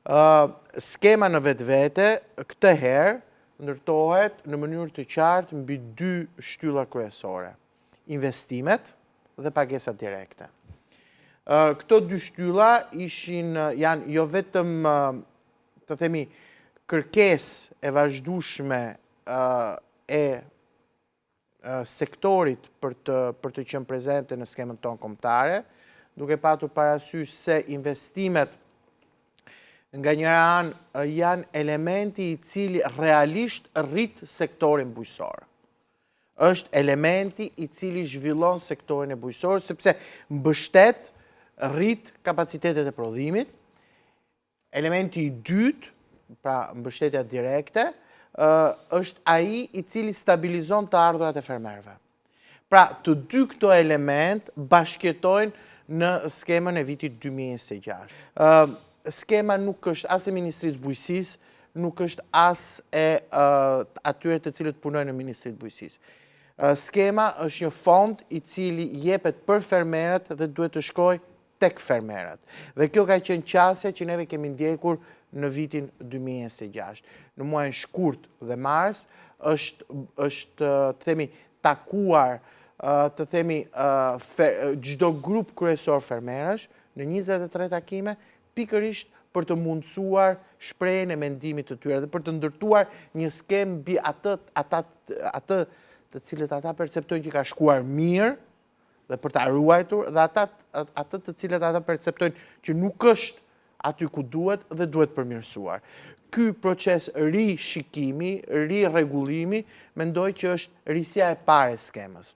Skema në vetë, këtë herë, ndërtohet në mënyrë të qartë mbi dy shtylla kryesore, investimet dhe pagesat direkte. Këto dy shtylla janë jo vetëm, të themi, kërkesë e vazhdueshme e sektorit për të qenë prezente në skemën tonë kombëtare, duke patur parasysh se investimet nga njëra anë janë elementi i cili realisht rrit sektorin bujqësor. Është elementi i cili zhvillon sektorin e bujqësor, sepse mbështet rrit kapacitetet e prodhimit. Elementi i dytë, pra mbështetja direkte, është ai i cili stabilizon të ardhurat e fermerëve. Pra, të dy këto element bashkëjetojnë në skemën e vitit 2026. Skema nuk është as e Ministrisë Bujqësisë, nuk është as e atyre të cilët punojnë në Ministrinë e Bujqësisë. Skema është një fond i cili jepet për fermerët dhe duhet të shkojë tek fermerët. Dhe kjo ka qenë qasja që neve kemi ndjekur në vitin 2026. Në muajin shkurt dhe mars është të themi takuar të themi çdo grup kryesor fermerësh në 23 takime, pikërisht për të mundësuar shprehjen e mendimit të tyre dhe për të ndërtuar një skemë mbi atë të cilët ata perceptojnë që ka shkuar mirë dhe për ta ruajtur, dhe atë të cilët ata perceptojnë që nuk është aty ku duhet dhe duhet përmirësuar. Ky proces rishikimi, rirregullimi, mendoj që është risja e parë e skemës.